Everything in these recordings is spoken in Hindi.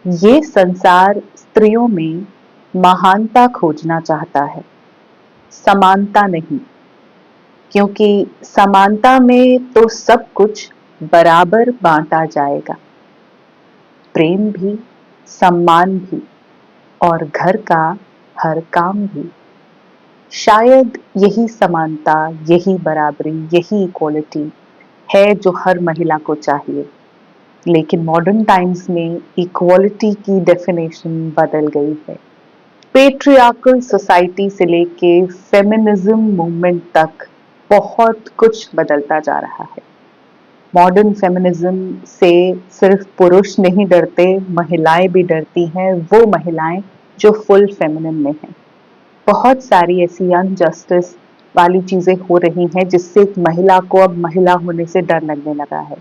ये संसार स्त्रियों में महानता खोजना चाहता है, समानता नहीं। क्योंकि समानता में तो सब कुछ बराबर बांटा जाएगा, प्रेम भी, सम्मान भी और घर का हर काम भी। शायद यही समानता, यही बराबरी, यही इक्वालिटी है जो हर महिला को चाहिए। लेकिन मॉडर्न टाइम्स में इक्वालिटी की डेफिनेशन बदल गई है। पेट्रियार्कल सोसाइटी से लेके फेमिनिज्म मूवमेंट तक बहुत कुछ बदलता जा रहा है। मॉडर्न फेमिनिज्म से सिर्फ पुरुष नहीं डरते, महिलाएं भी डरती हैं, वो महिलाएं जो फुल फेमिनिन में हैं। बहुत सारी ऐसी अनजस्टिस वाली चीजें हो रही हैं जिससे एक महिला को अब महिला होने से डर लगने लगा है।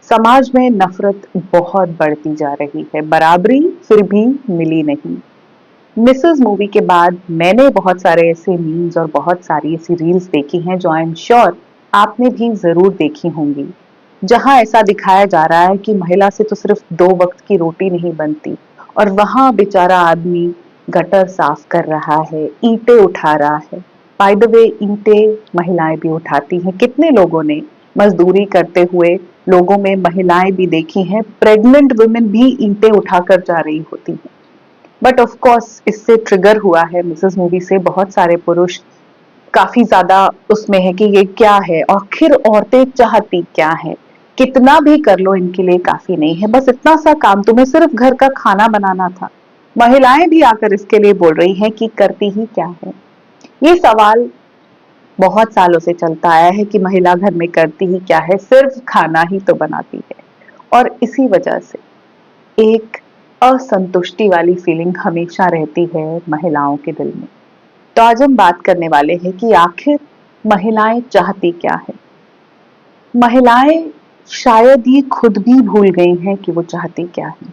समाज में नफरत बहुत बढ़ती जा रही है, बराबरी फिर भी मिली नहीं। मिसेस मूवी के बाद मैंने बहुत सारे ऐसे मीम्स और बहुत सारी ऐसी रील्स देखी हैं जो आई एम श्योर आपने भी जरूर देखी होंगी, जहां ऐसा दिखाया जा रहा है कि महिला से तो सिर्फ 2 वक्त की रोटी नहीं बनती और वहां बेचारा आदमी गटर साफ कर रहा है, ईंटें उठा रहा है। बाय द वे, ईंटें महिलाएं भी उठाती हैं। कितने लोगों ने मजदूरी करते हुए लोगों में महिलाएं भी देखी हैं, प्रेग्नेंट वुमेन भी ईंटें उठाकर जा रही होती हैं। बट ऑफ कोर्स इससे ट्रिगर हुआ है मिसेस मूवी से बहुत सारे पुरुष काफी ज्यादा उसमें है कि ये क्या है, आखिर औरतें चाहती क्या है, कितना भी कर लो इनके लिए काफी नहीं है, बस इतना सा काम, तुम्हें सिर्फ घर का खाना बनाना था। महिलाएं भी आकर इसके लिए बोल रही हैं कि करती ही क्या है। ये सवाल बहुत सालों से चलता आया है कि महिला घर में करती ही क्या है, सिर्फ खाना ही तो बनाती है। और इसी वजह से एक असंतुष्टि वाली फीलिंग हमेशा रहती है महिलाओं के दिल में। तो आज हम बात करने वाले हैं कि आखिर महिलाएं चाहती क्या है। महिलाएं शायद ये खुद भी भूल गई हैं कि वो चाहती क्या है।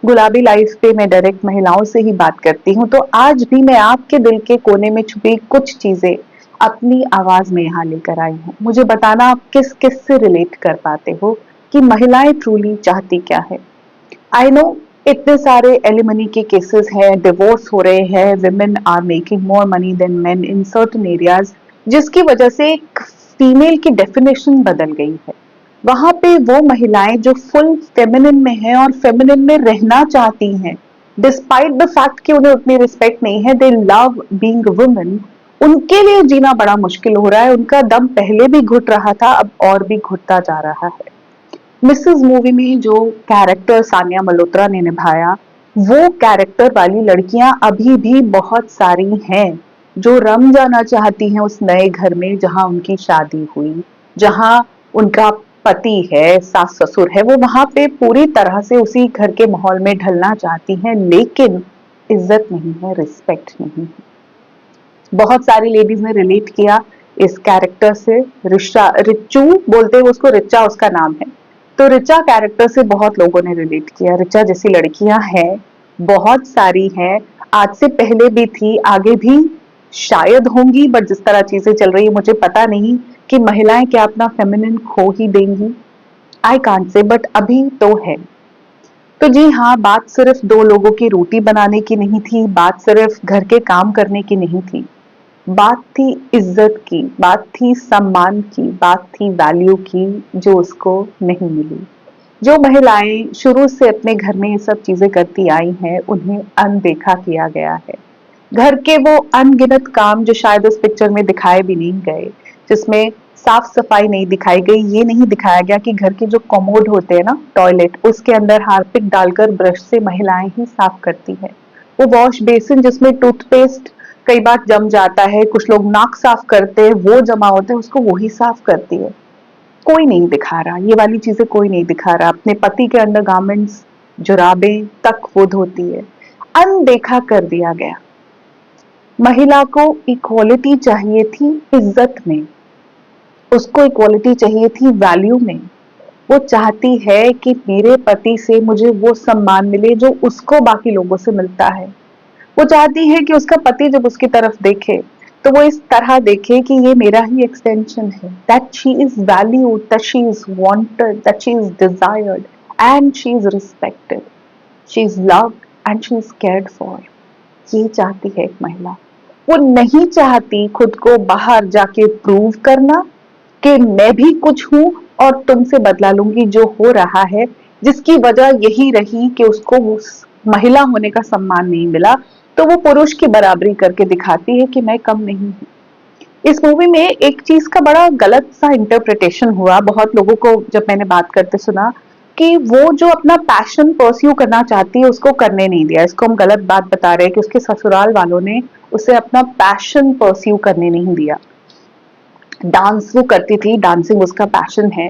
गुलाबी लाइफ पे मैं डायरेक्ट महिलाओं से ही बात करती हूँ, तो आज भी मैं आपके दिल के कोने में छुपी कुछ चीजें अपनी आवाज में यहाँ लेकर आई हूँ। मुझे बताना आप किस किस से रिलेट कर पाते हो कि महिलाएं ट्रूली चाहती क्या है। आई नो इतने सारे एलिमनी के केसेस हैं, डिवोर्स हो रहे हैं, women are making more money than men in certain areas, जिसकी वजह से एक फीमेल की डेफिनेशन बदल गई है। वहां पे वो महिलाएं जो फुल फेमिनिन में हैं और फेमिनिन में रहना चाहती हैं, डिस्पाइट द फैक्ट कि उन्हें उतनी रिस्पेक्ट नहीं है, दे लव बीइंग वुमेन, उनके लिए जीना बड़ा मुश्किल हो रहा है। उनका दम पहले भी घुट रहा था, अब और भी घुटता जा रहा है। मिसेस मूवी में जो कैरेक्टर सानिया मल्होत्रा ने निभाया, वो कैरेक्टर वाली लड़कियां अभी भी बहुत सारी हैं जो रम जाना चाहती हैं उस नए घर में जहां उनकी शादी हुई, जहां उनका पति है, सास ससुर है, वो वहां पे पूरी तरह से उसी घर के माहौल में ढलना चाहती हैं, लेकिन इज्जत नहीं है, रिस्पेक्ट नहीं है। बहुत सारी लेडीज ने रिलेट किया इस कैरेक्टर से। रिच्चू बोलते हैं उसको, रिचा उसका नाम है। तो रिचा कैरेक्टर से बहुत लोगों ने रिलेट किया। रिचा जैसी लड़कियां हैं, बहुत सारी हैं, आज से पहले भी थी, आगे भी शायद होंगी, बट जिस तरह चीजें चल रही है मुझे पता नहीं कि महिलाएं क्या अपना फेमिनिन खो ही देंगी। आई कांट से, बट अभी तो है। तो जी हाँ, बात सिर्फ 2 लोगों की रोटी बनाने की नहीं थी, बात सिर्फ घर के काम करने की नहीं थी, बात थी इज्जत की, बात थी सम्मान की, बात थी वैल्यू की, जो उसको नहीं मिली। जो महिलाएं शुरू से अपने घर में ये सब चीजें करती आई हैं, उन्हें अनदेखा किया गया है। घर के वो अनगिनत काम जो शायद उस पिक्चर में दिखाए भी नहीं गए, जिसमें साफ सफाई नहीं दिखाई गई, ये नहीं दिखाया गया कि घर के जो कमोड होते हैं ना, टॉयलेट, उसके अंदर हार्पिक डालकर ब्रश से महिलाएं ही साफ करती है। वो वॉश बेसिन जिसमें टूथपेस्ट कई बार जम जाता है, कुछ लोग नाक साफ करते हैं, वो जमा होता है, उसको वही साफ करती है। कोई नहीं दिखा रहा, ये वाली चीजें कोई नहीं दिखा रहा। अपने पति के अंडर गारमेंट्स, जुराबें तक वो धोती है। अनदेखा कर दिया गया। महिला को इक्वालिटी चाहिए थी इज्जत में, उसको इक्वालिटी चाहिए थी वैल्यू में। वो चाहती है कि मेरे पति से मुझे वो सम्मान मिले जो उसको बाकी लोगों से मिलता है। वो चाहती है कि उसका पति जब उसकी तरफ देखे तो वो इस तरह देखे कि ये मेरा ही एक्सटेंशन है, that she is valued, that she is wanted, that she is desired and she is respected. She is loved and she is cared for. ये चाहती है एक महिला। वो नहीं चाहती खुद को बाहर जाके प्रूव करना कि मैं भी कुछ हूं और तुमसे बदला लूंगी जो हो रहा है, जिसकी वजह यही रही कि उसको उस महिला होने का सम्मान नहीं मिला, तो वो पुरुष की बराबरी करके दिखाती है कि मैं कम नहीं हूं। इस मूवी में एक चीज का बड़ा गलत सा इंटरप्रिटेशन हुआ बहुत लोगों को जब मैंने बात करते सुना कि वो जो अपना पैशन परस्यू करना चाहती है उसको करने नहीं दिया। इसको हम गलत बात बता रहे हैं कि उसके ससुराल वालों ने उसे अपना पैशन परस्यू करने नहीं दिया। डांस वो करती थी, डांसिंग उसका पैशन है,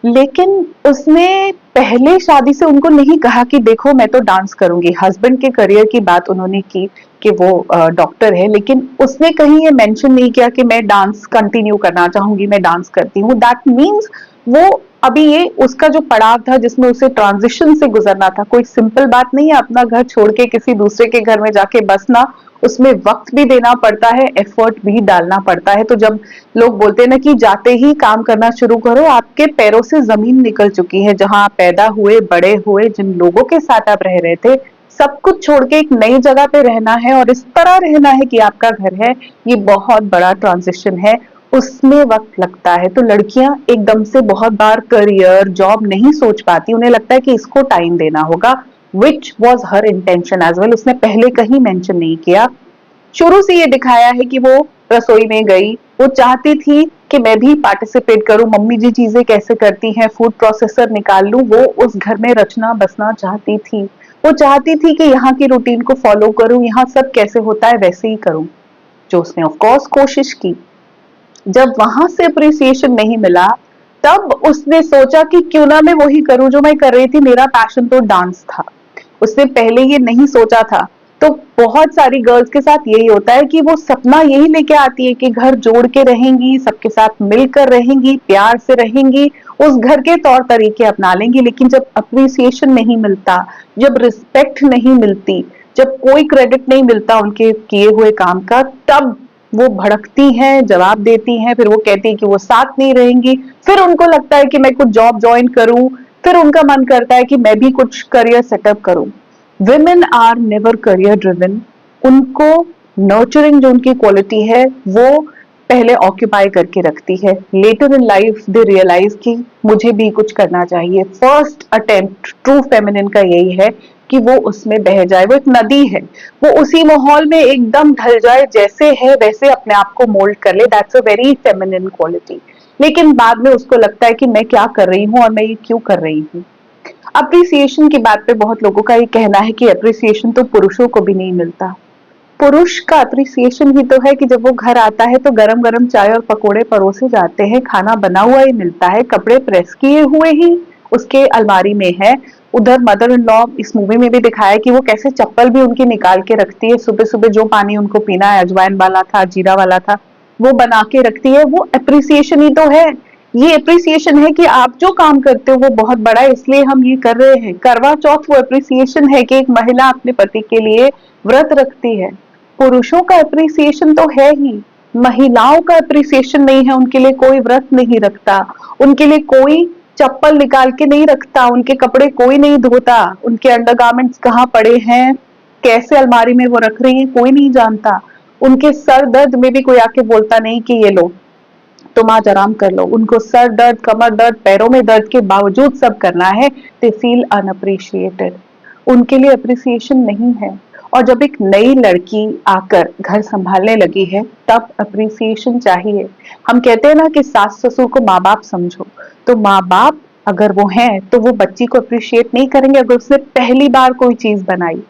लेकिन उसने पहले शादी से उनको नहीं कहा कि देखो मैं तो डांस करूंगी। हस्बैंड के करियर की बात उन्होंने की कि वो डॉक्टर है, लेकिन उसने कहीं ये मेंशन नहीं किया कि मैं डांस कंटिन्यू करना चाहूंगी, मैं डांस करती हूँ। दैट मीन्स वो अभी ये उसका जो पड़ाव था जिसमें उसे ट्रांजिशन से गुजरना था, कोई सिंपल बात नहीं है अपना घर छोड़ के किसी दूसरे के घर में जाके बसना। उसमें वक्त भी देना पड़ता है, एफर्ट भी डालना पड़ता है। तो जब लोग बोलते हैं ना कि जाते ही काम करना शुरू करो, आपके पैरों से जमीन निकल चुकी है। जहां आप पैदा हुए, बड़े हुए, जिन लोगों के साथ आप रह रहे थे, सब कुछ छोड़ के एक नई जगह पे रहना है और इस तरह रहना है कि आपका घर है। ये बहुत बड़ा ट्रांजिशन है, उसमें वक्त लगता है। तो लड़कियां एकदम से बहुत बार करियर, जॉब नहीं सोच पाती, उन्हें लगता है कि इसको टाइम देना होगा, which was her intention as well. उसने पहले कहीं मेंशन नहीं किया। शुरू से ये दिखाया है कि वो रसोई में गई, वो चाहती थी कि मैं भी पार्टिसिपेट करूं, मम्मी जी चीजें कैसे करती हैं, फूड प्रोसेसर निकाल लूं। वो उस घर में रचना बसना चाहती थी। वो चाहती थी कि यहाँ की रूटीन को फॉलो करूं, यहाँ सब कैसे होता है वैसे ही करूं, जो उसने ऑफ कोर्स कोशिश की। जब वहां से अप्रिसिएशन नहीं मिला, तब उसने सोचा कि क्यों ना मैं वही करूं जो मैं कर रही थी, मेरा पैशन तो डांस था। उसने पहले ये नहीं सोचा था। तो बहुत सारी गर्ल्स के साथ यही होता है कि वो सपना यही लेके आती है कि घर जोड़ के रहेंगी, सबके साथ मिलकर रहेंगी, प्यार से रहेंगी, उस घर के तौर तरीके अपना लेंगी। लेकिन जब अप्रिसिएशन नहीं मिलता, जब रिस्पेक्ट नहीं मिलती, जब कोई क्रेडिट नहीं मिलता उनके किए हुए काम का, तब वो भड़कती हैं, जवाब देती हैं, फिर वो कहती है कि वो साथ नहीं रहेंगी। फिर उनको लगता है कि मैं कुछ जॉब ज्वाइन करूं, फिर उनका मन करता है कि मैं भी कुछ करियर सेटअप करूं। Women are never career driven. उनको नर्चरिंग जो उनकी क्वालिटी है वो पहले ऑक्यूपाई करके रखती है। Later in life they realise कि मुझे भी कुछ करना चाहिए। फर्स्ट अटेम्प्ट ट्रू फेमिनिन का यही है कि वो उसमें बह जाए। वो एक नदी है, वो उसी माहौल में एकदम ढल जाए, जैसे है वैसे अपने आप को मोल्ड कर ले। That's a very feminine quality. लेकिन बाद में उसको लगता है कि मैं क्या कर रही हूँ और मैं ये क्यों कर रही हूँ। अप्रिसिएशन की बात पे बहुत लोगों का ये कहना है कि अप्रिसिएशन तो पुरुषों को भी नहीं मिलता। पुरुष का अप्रिसिएशन ही तो है कि जब वो घर आता है तो गरम गरम चाय और पकोड़े परोसे जाते हैं, खाना बना हुआ ही मिलता है, कपड़े प्रेस किए हुए ही उसके अलमारी में है। उधर मदर इन लॉ इस मूवी में भी दिखाया कि वो कैसे चप्पल भी उनकी निकाल के रखती है। सुबह सुबह जो पानी उनको पीना है, अजवाइन वाला था, जीरा वाला था, वो बना के रखती है। वो अप्रिसिएशन ही तो है। ये अप्रिसिएशन है कि आप जो काम करते हो वो बहुत बड़ा है, इसलिए हम ये कर रहे हैं। करवा चौथ वो अप्रिसिएशन है कि एक महिला अपने पति के लिए व्रत रखती है। पुरुषों का अप्रिसिएशन तो है ही, महिलाओं का अप्रिसिएशन नहीं है। उनके लिए कोई व्रत नहीं रखता, उनके लिए कोई चप्पल निकाल के नहीं रखता, उनके कपड़े कोई नहीं धोता, उनके अंडरगारमेंट्स कहाँ पड़े हैं, कैसे अलमारी में वो रख रही है, कोई नहीं जानता। उनके सर दर्द में भी कोई आके बोलता नहीं कि ये लो तुम आज आराम कर लो। उनको सर दर्द, कमर दर्द, पैरों में दर्द के बावजूद सब करना है। They feel unappreciated. उनके लिए अप्रिसिएशन नहीं है। और जब एक नई लड़की आकर घर संभालने लगी है तब अप्रिसिएशन चाहिए। हम कहते हैं ना कि सास ससुर को माँ बाप समझो, तो माँ बाप अगर वो हैं तो वो बच्ची को अप्रिशिएट नहीं करेंगे अगर उसने पहली बार कोई चीज बनाई।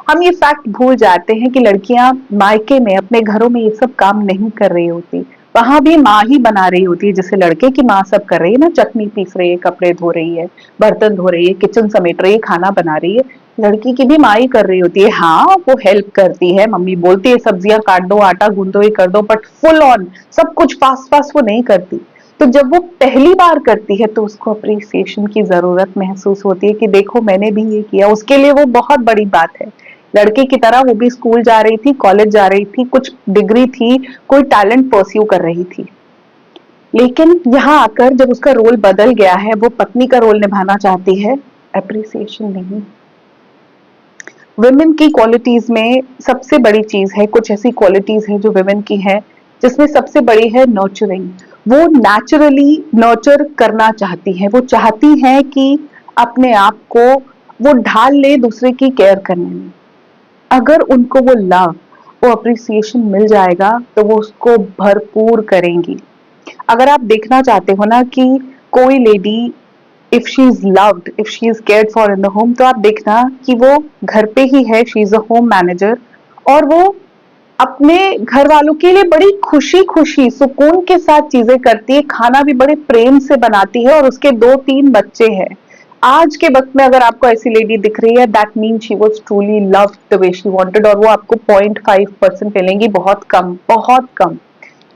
हम ये फैक्ट भूल जाते हैं कि लड़कियां मायके में, अपने घरों में ये सब काम नहीं कर रही होती। वहां भी माँ ही बना रही होती है, जैसे लड़के की माँ सब कर रही है ना, चटनी पीस रही है, कपड़े धो रही है, बर्तन धो रही है, किचन समेट रही है, खाना बना रही है। लड़की की भी माँ ही कर रही होती है। हाँ, वो हेल्प करती है, मम्मी बोलती है सब्जियां काट दो, आटा गूंद दो, ये कर दो, बट फुल ऑन सब कुछ फास्ट फास्ट वो नहीं करती। तो जब वो पहली बार करती है तो उसको अप्रिसिएशन की जरूरत महसूस होती है कि देखो मैंने भी ये किया। उसके लिए वो बहुत बड़ी बात है। लड़के की तरह वो भी स्कूल जा रही थी, कॉलेज जा रही थी, कुछ डिग्री थी, कोई टैलेंट परस्यू कर रही थी। लेकिन यहाँ आकर जब उसका रोल बदल गया है, वो पत्नी का रोल निभाना चाहती है, अप्रिसिएशन नहीं। वुमेन की क्वालिटीज में सबसे बड़ी चीज है, कुछ ऐसी क्वालिटीज है जो वुमेन की है, जिसमें सबसे बड़ी है नर्चरिंग। वो नेचुरली नर्चर करना चाहती है, वो चाहती है कि अपने आप को वो ढाल ले दूसरे की केयर करने में। अगर उनको वो लव, वो अप्रिसिएशन मिल जाएगा तो वो उसको भरपूर करेंगी। अगर आप देखना चाहते हो ना कि कोई lady if she is loved, if she is cared for in the home, तो आप देखना कि वो घर पे ही है, she is a home manager, और वो अपने घर वालों के लिए बड़ी खुशी खुशी सुकून के साथ चीजें करती है, खाना भी बड़े प्रेम से बनाती है, और उसके 2-3 बच्चे हैं। आज के वक्त में अगर आपको ऐसी लेडी दिख रही है, that mean she was truly loved the way she wanted, और वो आपको 0.5% मिलेंगी, बहुत कम, बहुत कम।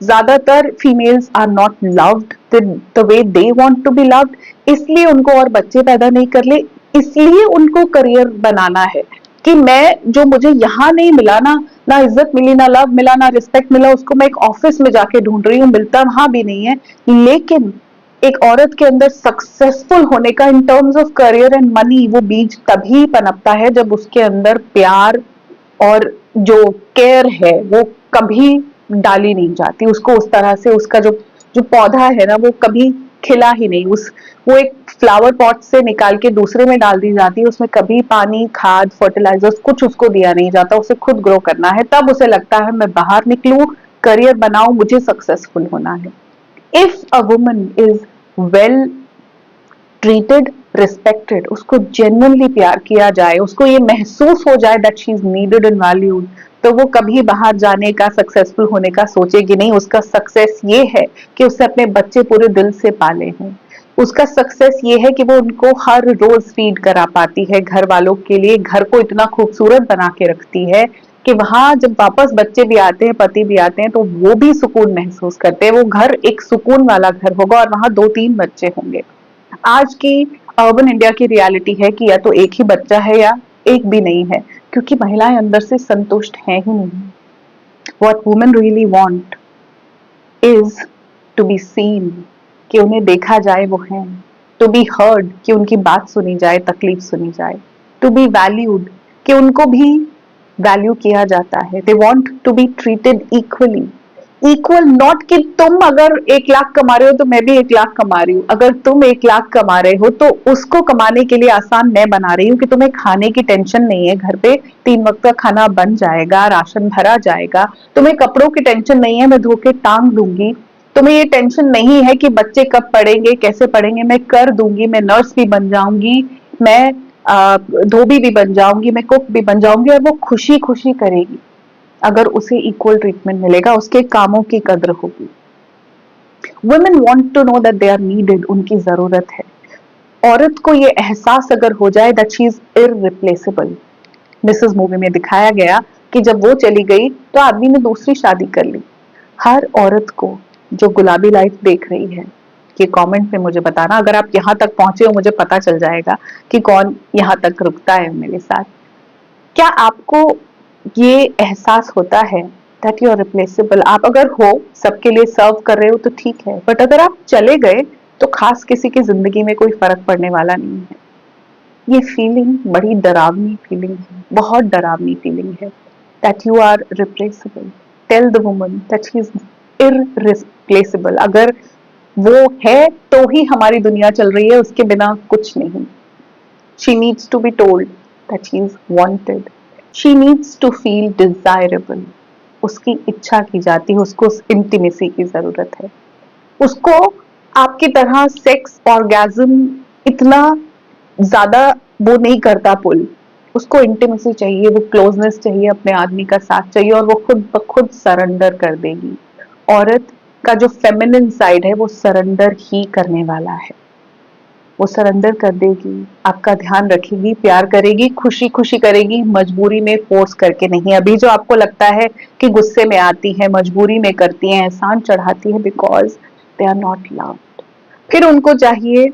ज्यादातर females are not loved the way they want to be loved, इसलिए उनको और बच्चे पैदा नहीं कर ले, इसलिए उनको करियर बनाना है कि मैं जो मुझे यहाँ नहीं मिला ना, ना इज्जत मिली, ना लव मिला, ना रिस्पेक्ट मिला, उसको मैं एक ऑफिस में जाके ढूंढ रही हूँ, मिलता वहां भी नहीं है। लेकिन एक औरत के अंदर सक्सेसफुल होने का in terms of career and money वो बीज तभी पनपता है जब उसके अंदर प्यार और जो केयर है वो कभी डाली नहीं जाती, उसको उस तरह से उसका जो जो पौधा है ना वो कभी खिला ही नहीं, उस वो एक फ्लावर पॉट से निकाल के दूसरे में डाल दी जाती है, उसमें कभी पानी, खाद, फर्टिलाइजर्स कुछ उसको दिया नहीं जाता, उसे खुद ग्रो करना है। तब उसे लगता है मैं बाहर निकलूं, करियर बनाऊं, मुझे सक्सेसफुल होना है। If a woman is well treated, respected, उसको जेन्युइनली प्यार किया जाए, उसको ये महसूस हो जाए that she is needed and valued, तो वो कभी बाहर जाने का, सक्सेसफुल होने का सोचेगी नहीं। उसका सक्सेस ये है कि उससे अपने बच्चे पूरे दिल से पाले हैं। उसका सक्सेस ये है कि वो उनको हर रोज फीड करा पाती है, घर वालों के लिए घर को इतना खूबसूरत बना के रखती है कि वहां जब वापस बच्चे भी आते हैं, पति भी आते हैं, तो वो भी सुकून महसूस करते हैं। वो घर एक सुकून वाला घर होगा और वहां 2-3 बच्चे होंगे। आज की अर्बन इंडिया की रियलिटी है कि या तो एक ही बच्चा है या एक भी नहीं है, क्योंकि महिलाएं अंदर से संतुष्ट हैं ही नहीं। What women really want is to be seen, कि उन्हें देखा जाए वो हैं, टू बी हर्ड, कि उनकी बात सुनी जाए, तकलीफ सुनी जाए, टू बी वैल्यूड, कि उनको भी वैल्यू किया जाता है। They want to be treated equally, equal not कि तुम अगर 1 लाख कमा रहे हो तो मैं भी 1 लाख कमा रही हूँ, अगर तुम 1 लाख कमा रहे हो तो उसको कमाने के लिए आसान मैं बना रही हूँ कि तुम्हें खाने की टेंशन नहीं है, घर पे 3 वक्त का खाना बन जाएगा, राशन भरा जाएगा, तुम्हें कपड़ों की टेंशन नहीं है, मैं धो के टांग दूंगी, तुम्हें ये टेंशन नहीं है कि बच्चे कब पढ़ेंगे, कैसे पढ़ेंगे, मैं कर दूंगी, मैं नर्स भी बन जाऊंगी, मैं धोबी भी बन जाऊंगी, मैं कुक भी बन जाऊंगी, और वो खुशी खुशी करेगी अगर उसे इक्वल ट्रीटमेंट मिलेगा, उसके कामों की कद्र होगी। Women want to know that they are needed, उनकी जरूरत है। औरत को ये एहसास अगर हो जाए that she is irreplaceable, Mrs movie में दिखाया गया कि जब वो चली गई तो आदमी ने दूसरी शादी कर ली। हर औरत को जो गुलाबी लाइफ देख रही है, ये कमेंट में मुझे बताना, अगर आप यहाँ तक पहुंचे हो मुझे पता चल जाएगा कि कौन यहाँ तक रुकता है मेरे साथ। क्या आपको ये एहसास होता है दैट यू आर रिप्लेसेबल? आप अगर हो, सबके लिए सर्व कर रहे हो तो ठीक है, बट अगर आप चले गए तो खास किसी की जिंदगी में कोई फर्क पड़ने वाला नहीं है। ये फीलिंग बड़ी डरावनी फीलिंग है, बहुत डरावनी फीलिंग है that you are replaceable. Tell the woman that she is irreplaceable. अगर वो है तो ही हमारी दुनिया चल रही है, उसके बिना कुछ नहीं। She needs to be told that she is wanted. She needs to feel desirable. उसकी इच्छा की जाती है, उसको उस इंटीमेसी की जरूरत है। उसको आपकी तरह सेक्स ऑर्गेज्म इतना ज्यादा वो नहीं करता पुल, उसको इंटीमेसी चाहिए, वो क्लोजनेस चाहिए, अपने आदमी का साथ चाहिए, और वो खुद ब खुद सरेंडर कर देगी। औरत का जो फेमिनिन साइड है वो सरेंडर ही करने वाला है, वो सरेंडर कर देगी, आपका ध्यान रखेगी, प्यार करेगी, खुशी खुशी करेगी, मजबूरी में फोर्स करके नहीं। अभी जो आपको लगता है कि गुस्से में आती है, मजबूरी में करती है, एहसान चढ़ाती है, because they are not loved. फिर उनको चाहिए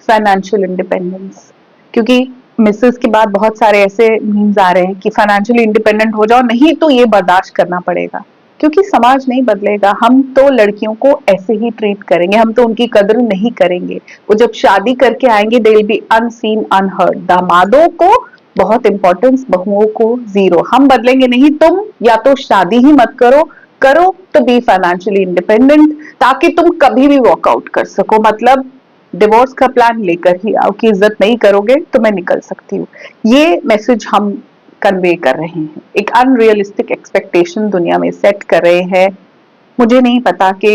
फाइनेंशियल इंडिपेंडेंस, क्योंकि मिसेस के बाद बहुत सारे ऐसे मीम्स आ रहे हैं कि फाइनेंशियली इंडिपेंडेंट हो जाओ, नहीं तो ये बर्दाश्त करना पड़ेगा, क्योंकि समाज नहीं बदलेगा। हम तो लड़कियों को ऐसे ही ट्रीट करेंगे, हम तो उनकी कदर नहीं करेंगे। वो जब शादी करके आएंगे they will be unseen unheard. दामादों को बहुत इंपॉर्टेंस बहुओं को 0। हम बदलेंगे नहीं, तुम या तो शादी ही मत करो, करो तो बी फाइनेंशियली इंडिपेंडेंट, ताकि तुम कभी भी वॉकआउट कर सको। मतलब डिवोर्स का प्लान लेकर ही आओ कि इज्जत नहीं करोगे तो मैं निकल सकती हूँ। ये मैसेज हम कन्वे कर रहे हैं, एक अनरियलिस्टिक एक्सपेक्टेशन दुनिया में सेट कर रहे हैं। मुझे नहीं पता कि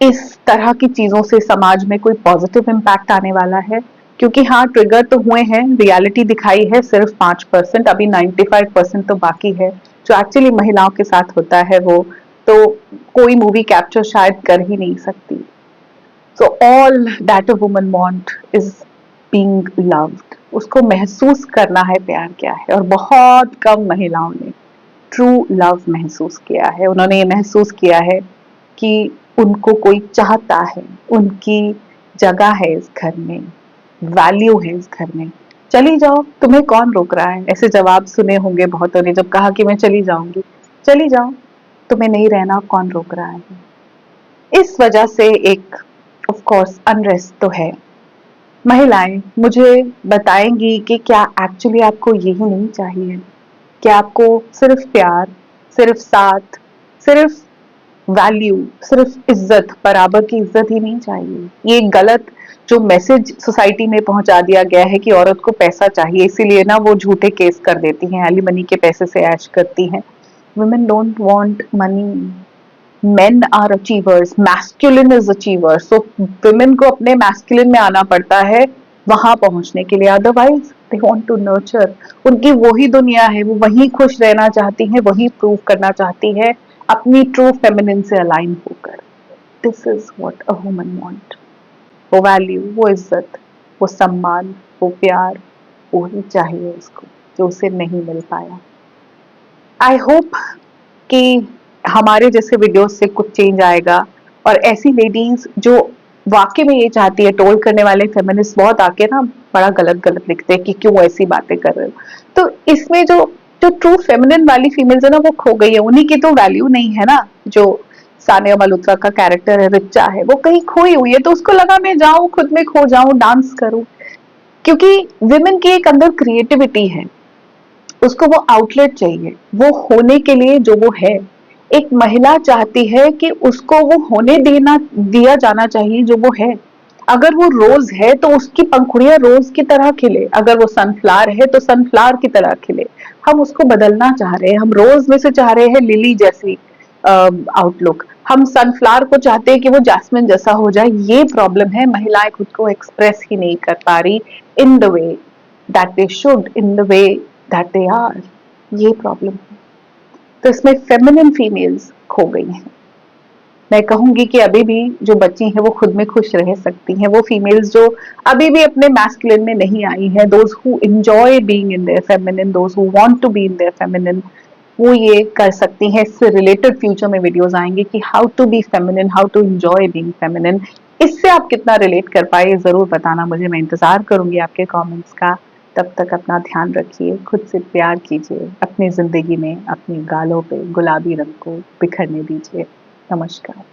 इस तरह की चीजों से समाज में कोई पॉजिटिव इम्पैक्ट आने वाला है, क्योंकि हाँ ट्रिगर तो हुए हैं, रियलिटी दिखाई है सिर्फ 5%, अभी 95% तो बाकी है जो एक्चुअली महिलाओं के साथ होता है, वो तो कोई मूवी कैप्चर शायद कर ही नहीं सकती। So all that a woman want is being loved, उसको महसूस करना है प्यार क्या है, और बहुत कम महिलाओं ने ट्रू लव महसूस किया है। उन्होंने ये महसूस किया है कि उनको कोई चाहता है, उनकी जगह है इस घर में, वैल्यू है इस घर में। चली जाओ, तुम्हें कौन रोक रहा है? ऐसे जवाब सुने होंगे बहुतों ने जब कहा कि मैं चली जाऊंगी। चली जाओ, तुम्हें नहीं रहना, कौन रोक रहा है? इस वजह से एक ऑफ कोर्स अनरेस्ट तो है। महिलाएं मुझे बताएंगी कि क्या एक्चुअली आपको यही नहीं चाहिए? क्या आपको सिर्फ प्यार, सिर्फ साथ, सिर्फ वैल्यू, सिर्फ इज्जत, बराबर की इज्जत ही नहीं चाहिए? ये गलत जो मैसेज सोसाइटी में पहुंचा दिया गया है कि औरत को पैसा चाहिए, इसीलिए ना वो झूठे केस कर देती हैं, एलिमनी के पैसे से ऐश करती हैं। Women don't want money, men are achievers, masculine is achiever, so women को अपने masculine में आना पड़ता है वहां पहुंचने के लिए, otherwise they want to nurture, उनकी वही दुनिया है, वो वही खुश रहना चाहती हैं, वही प्रूव करना चाहती है अपनी ट्रू फेमिनिन से अलाइन होकर। This is what a woman want, वो वैल्यू, वो इज्जत, वो सम्मान, वो प्यार, वही चाहिए उसको जो उसे नहीं मिल पाया। आई होप कि हमारे जैसे वीडियोस से कुछ चेंज आएगा, और ऐसी लेडीज जो वाकई में ये चाहती है, टोल करने वाले फेमिनिस्ट बहुत आके ना बड़ा गलत गलत लिखते हैं कि क्यों ऐसी बातें कर रहे हो, तो इसमें जो जो ट्रू फेमिनिन वाली फीमेल्स है ना वो खो गई है, उन्हीं की तो वैल्यू नहीं है ना। जो सानिया मल्होत्रा का कैरेक्टर है, रिचा है, वो कहीं खोई हुई है, तो उसको लगा मैं जाऊं खुद में खो जाऊं, डांस करूं, क्योंकि विमेन की एक अंदर क्रिएटिविटी है, उसको वो आउटलेट चाहिए, वो होने के लिए जो वो है। एक महिला चाहती है कि उसको वो होने देना दिया जाना चाहिए जो वो है। अगर वो रोज है तो उसकी पंखुड़ियां रोज की तरह खिले, अगर वो सनफ्लावर है तो सनफ्लावर की तरह खिले। हम उसको बदलना चाह रहे हैं, हम रोज में से चाह रहे हैं लिली जैसी आउटलुक, हम सनफ्लावर को चाहते हैं कि वो जैस्मिन जैसा हो जाए। ये प्रॉब्लम है, महिलाएं खुद को एक्सप्रेस ही नहीं कर पा रही in the way that they should, in the way that they are, ये प्रॉब्लम है। तो इसमें फेमिनिन फीमेल्स खो गई हैं। मैं कहूंगी कि अभी भी जो बच्ची हैं वो खुद में खुश रह सकती हैं, वो फीमेल्स जो अभी भी अपने मैस्कुलिन में नहीं आई हैं, those who enjoy being in their feminine, those who want to be in their feminine, वो ये कर सकती हैं। इससे रिलेटेड फ्यूचर में वीडियोस आएंगे कि how to be feminine, how to enjoy being feminine. इससे आप कितना रिलेट कर पाए जरूर बताना मुझे, मैं इंतजार करूंगी आपके कमेंट्स का। तब तक अपना ध्यान रखिए, खुद से प्यार कीजिए, अपनी जिंदगी में अपनी गालों पे गुलाबी रंग को बिखरने दीजिए। नमस्कार।